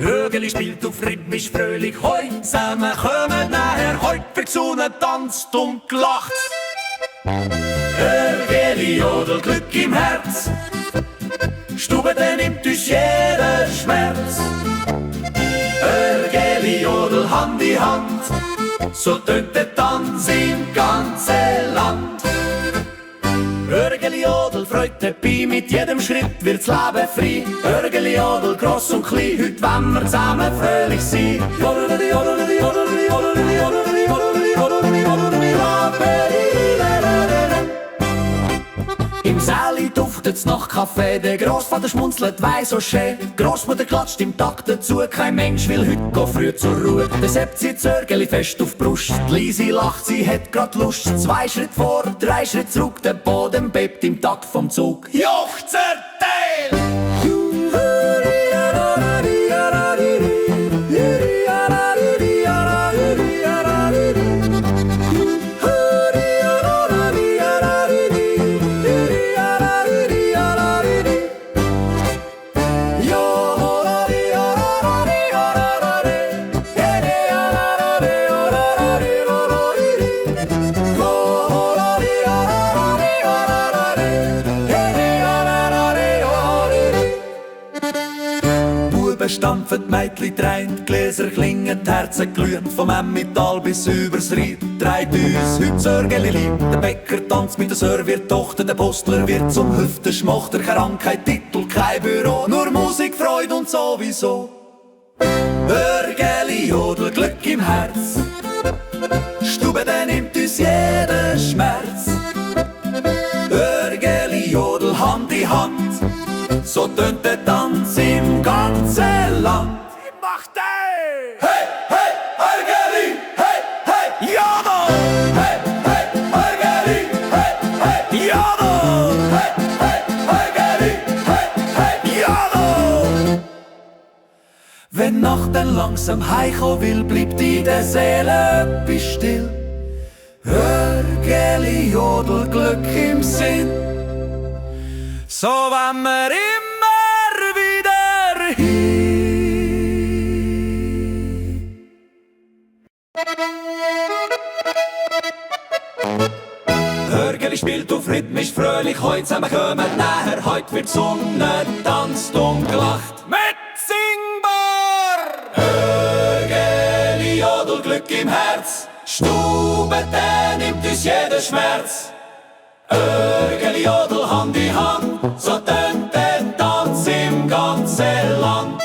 Örgeli spielt auf rhythmisch fröhlich, hoi, zusammen kommen nachher, heut wird Sonne tanzt und gelacht. Örgeli jodelt Glück im Herz, Stube, der nimmt uns jeden Schmerz. Örgeli jodel Hand in Hand, so tönt der Tanz im ganzen Land. Örgeli jodel freut dabei, mit jedem Schritt wird's Leben frei. Örgeli jodel gross und klein, heute wollen wir zusammen fröhlich sein. Jodeli, jodeli, jodeli, jodeli, jodeli, jodeli, jodeli, jodeli, jodeli. Im Säli duftet's nach Kaffee, der Grossvater schmunzelt, weiss so schön. Die Grossmutter klatscht im Takt dazu, kein Mensch will heute go früh zur Ruhe. Der Sepp zieht das Örgeli fest auf die Brust, die Lisi lacht, sie hat grad Lust. 2 Schritt vor, 3 Schritt zurück, der Boden bebt im Takt vom Zug. Juchzerteil! Stampfen die Mädchen drein, die Gläser klingen, die Herzen glühen, vom Emmental bis übers Rhein. Treibt uns heute das Örgeli lieb, der Bäcker tanzt mit der Serviertochter, der Postler wird zum Hüftenschmachter. Keine Krankheit, Titel, kein Büro, nur Musik, Freude und sowieso. Örgeli jodel Glück im Herz, Stube, der nimmt uns jeden Schmerz. Örgeli jodel Hand in Hand, so tönt der Tanz im ganzen Land. Macht ey! Hey, hey, Örgeli! Hey, hey! Jawohl! Hey, hey, Örgeli! Hey, hey! Jawohl! Hey, hey, Örgeli! Hey, hey! Jawohl! Wenn Nacht dann langsam heimkommen will, bleibt in der Seele etwas still. Örgeli jodel Glück im Sinn, so wenn wir immer wieder hin. Örgeli spielt auf rhythmisch fröhlich, heut zusammen kommen näher, heut wird Sonne tanzt und gelacht. Mit singbar! Örgeli jodel Glück im Herz, Stube, der nimmt uns jeden Schmerz. Örgeli jodel Hand in Hand, so tönt der Tanz im ganzen Land.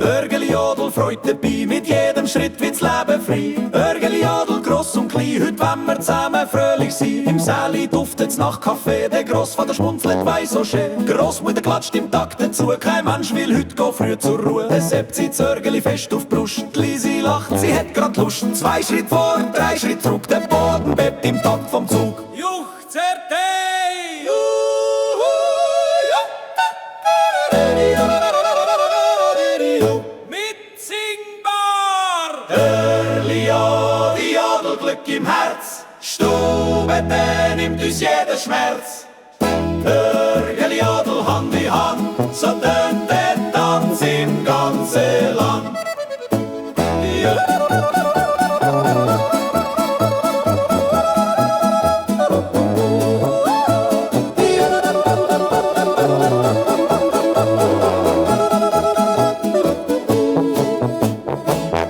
Örgeli jodel freut dabei, mit jedem Schritt wird's Leben frei. Örgeli jodel gross und klein, heute wollen wir zusammen fröhlich sein. Im Säli duftet's nach Kaffee, der Grossvater schmunzelt, weiss so schön. Grossmutter klatscht im Takt dazu, kein Mensch will heute go früh zur Ruhe. Der Sepp zieht das Örgeli fest auf die Brust, die Lisi lacht, sie hat grad Lust. 2 Schritt vor, 3 Schritt zurück, der Boden bebt im Takt vom Zug. Juchzerte! Glück im Herz, Stube, der nimmt uns jeden Schmerz. Örgeli jodel Hand in Hand, so tönt der Tanz im ganzen Land.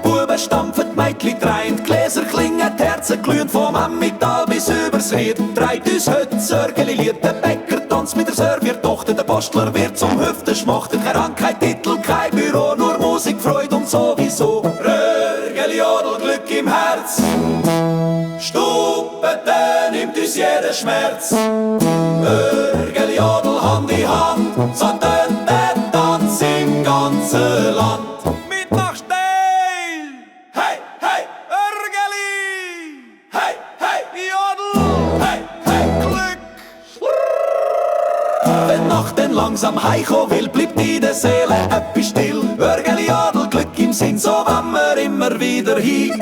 Buben stampfen, die Mädchen drein, die Gläser klingen, die Herzen glühen, vom Emmental bis übers Ried. Treibt uns heute das Örgeli-Lied, der Bäcker tanzt mit der Serviertochter, der Postler wird zum Hüftenschmachter. Keine Krankheit, Titel, kein Büro, nur Musik, Freude und sowieso. Örgeli jodel Glück im Herz, Stube, der nimmt uns jeden Schmerz. Örgeli jodel Hand in Hand, so tönt der Tanz im ganzen Land. Wenn die Nacht dann langsam heimkommen will, bleibt in der Seele etwas still. Örgeli Adel, Glück im Sinn, so wollen wir immer wieder hin.